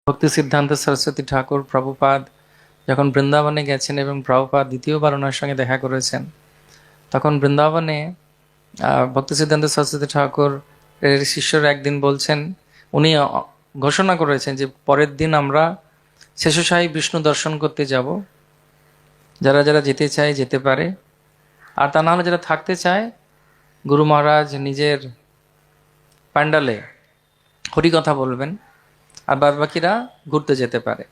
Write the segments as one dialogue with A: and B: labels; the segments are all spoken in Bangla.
A: ভক্তি সিদ্ধান্ত সরস্বতী ঠাকুর প্রভুপাদ যখন বৃন্দাবনে গেছেন এবং প্রভুপাদ দ্বিতীয়বার ওনার সঙ্গে দেখা করেছেন, তখন বৃন্দাবনে ভক্তি সিদ্ধান্ত সরস্বতী ঠাকুর এর শিষ্যরা একদিন বলছেন, উনি ঘোষণা করেছেন যে পরের দিন আমরা শেষশাহী বিষ্ণু দর্শন করতে যাব। যারা যারা যেতে চায় যেতে পারে, আর তা নাহলে যারা থাকতে চায় গুরু মহারাজ নিজের প্যান্ডালে হরিকথা বলবেন, আর বাদ বাকিরা ঘুরতে যেতে পারে।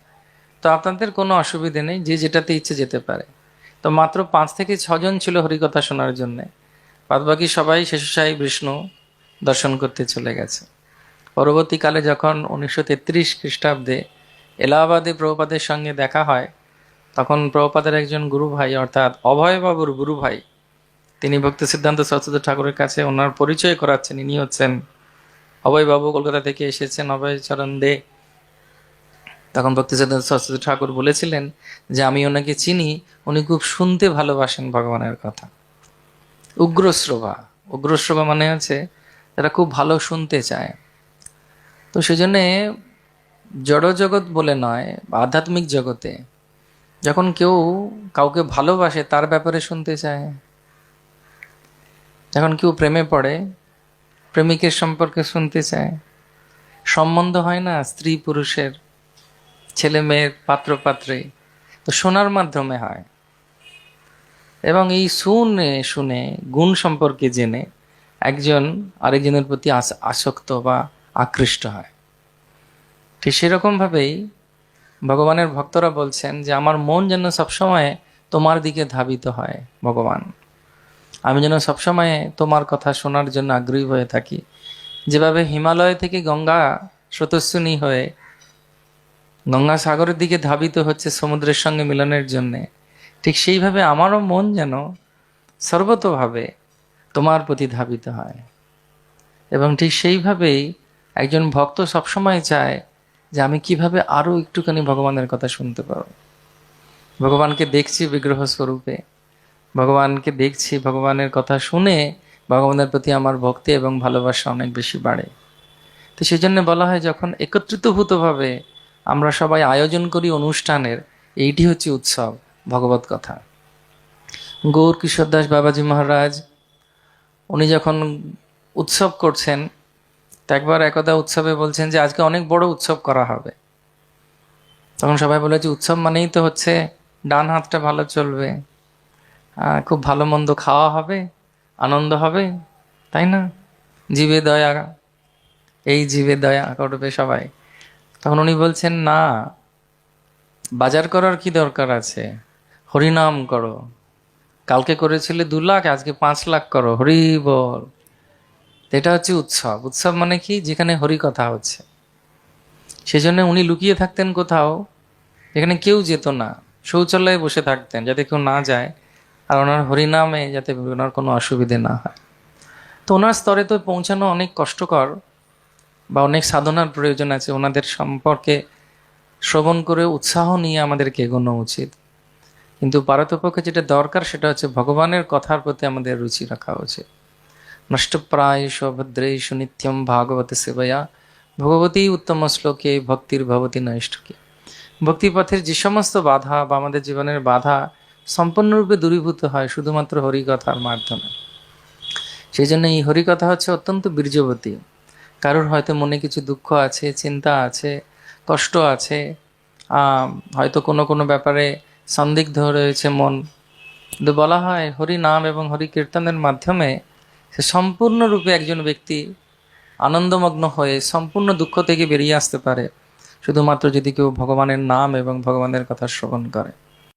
A: তো আপনাদের কোনো অসুবিধে নেই, যে যেটাতে ইচ্ছে যেতে পারে। তো মাত্র 5 থেকে 6 জন ছিল হরিকথা শোনার জন্যে, বাদ বাকি সবাই শেষশাহী বিষ্ণু দর্শন করতে চলে গেছে। পরবর্তীকালে যখন 1933 খ্রিস্টাব্দে এলাহাবাদে প্রভুপাদের সঙ্গে দেখা হয়, তখন প্রভুপাদের একজন গুরু ভাই অর্থাৎ অভয়বাবুর গুরু ভাই, তিনি ভক্তি সিদ্ধান্ত সরস্বতী ঠাকুরের কাছে ওনার পরিচয় করাচ্ছেন। ইনি হচ্ছেন অভয়বাবু, কলকাতা থেকে এসেছেন, অভয়চরণ দে। তখন ভক্তি সিদ্ধান্ত সরস্বতী ঠাকুর বলেছিলেন যে আমি ওনাকে চিনি, উনি খুব শুনতে ভালোবাসেন ভগবানের কথা। উগ্রশ্রবা, উগ্রশ্রবা মানে হচ্ছে যারা খুব ভালো শুনতে চায়। তো সেজন্যে জড় জগৎ বলে নয়, আধ্যাত্মিক জগতে যখন কেউ কাউকে ভালোবাসে তার ব্যাপারে শুনতে চায়। যখন কেউ প্রেমে পড়ে, প্রেমিকের সম্পর্কে শুনতে চায়। সম্বন্ধ হয় না স্ত্রী পুরুষের, ছেলে মেয়ের, পাত্র পাত্রে, তো শোনার মাধ্যমে হয়। এবং এই শুনে শুনে গুণ সম্পর্কে জেনে একজন আরেকজনের প্রতি আসক্ত বা আকৃষ্ট হয়। ঠিক সেরকমভাবেই ভগবানের ভক্তরা বলছেন যে আমার মন যেন সবসময় তোমার দিকে ধাবিত হয় ভগবান। আমি যেন সবসময় তোমার কথা শোনার জন্য আগ্রহী হয়ে থাকি। যেভাবে হিমালয় থেকে গঙ্গা স্রোতস্বিনী হয়ে গঙ্গা সাগরের দিকে ধাবিত হচ্ছে সমুদ্রের সঙ্গে মিলনের জন্যে, ঠিক সেইভাবে আমারও মন যেন সর্বতোভাবে তোমার প্রতি ধাবিত হয়। এবং ঠিক সেইভাবেই একজন ভক্ত সবসময় চায় যে আমি কিভাবে আরও একটুখানি ভগবানের কথা শুনতে পারব। ভগবানকে দেখছি বিগ্রহ স্বরূপে, ভগবানকে দেখছি, ভগবানের কথা শুনে ভগবানের প্রতি আমার ভক্তি এবং ভালোবাসা অনেক বেশি বাড়ে। তো সেই জন্য বলা হয় যখন একত্রিতভূতভাবে আমরা সবাই আয়োজন করি অনুষ্ঠানের, এইটি হচ্ছে উৎসব, ভগবত কথা। গৌর কিশোর দাস বাবাজি মহারাজ উনি যখন উৎসব করছেন, তো একবার একদা উৎসবে বলছেন যে আজকে অনেক বড় উৎসব করা হবে। তখন সবাই বলে যে উৎসব মানেই তো হচ্ছে ডান হাতটা ভালো চলবে, খুব ভালো মন্দ খাওয়া হবে, আনন্দ হবে, তাই না? জীবে দয়া, এই জীবে দয়া করবে সবাই। তখন উনি বলছেন না, বাজার করার কি দরকার আছে, হরিনাম করো। কালকে করেছিলে 2 লাখ, আজকে 5 লাখ করো, হরি বল। এটা হচ্ছে উৎসব। উৎসব মানে কি? যেখানে হরি কথা হচ্ছে। সেজন্য উনি লুকিয়ে থাকতেন কোথাও যেখানে কেউ যেত না, শৌচালয়ে বসে থাকতেন যাতে কেউ না যায়, আর ওনার হরিনামে যাতে ওনার কোনো অসুবিধে না হয়। তো ওনার স্তরে তো পৌঁছানো অনেক কষ্টকর বা অনেক সাধনার প্রয়োজন আছে। ওনাদের সম্পর্কে শ্রবণ করে উৎসাহ নিয়ে আমাদেরকে এগোনো উচিত। কিন্তু পারতপক্ষে যেটা দরকার সেটা হচ্ছে ভগবানের কথার প্রতি আমাদের রুচি রাখা উচিত। নষ্টপ্রায়শ ভদ্রেষু নিত্যম ভাগবত সেবয়া ভগবতী উত্তম শ্লোকে ভক্তির ভবতী নৈষ্ঠকে। ভক্তিপথের যে সমস্ত বাধা বা আমাদের জীবনের বাধা সম্পূর্ণরূপে দূরীভূত হয় শুধুমাত্র হরিকথার মাধ্যমে। সেই জন্য এই হরিকথা হচ্ছে অত্যন্ত বীর্যবতী। কারোর হয়তো মনে কিছু দুঃখ আছে, চিন্তা আছে, কষ্ট আছে, হয়তো কোনো কোনো ব্যাপারে সন্দিগ্ধ রয়েছে মন, কিন্তু বলা হয় হরি নাম এবং হরি কীর্তনের মাধ্যমে সে সম্পূর্ণরূপে একজন ব্যক্তি আনন্দমগ্ন হয়ে সম্পূর্ণ দুঃখ থেকে বেরিয়ে আসতে পারে, শুধুমাত্র যদি কেউ ভগবানের নাম এবং ভগবানের কথা শ্রবণ করে।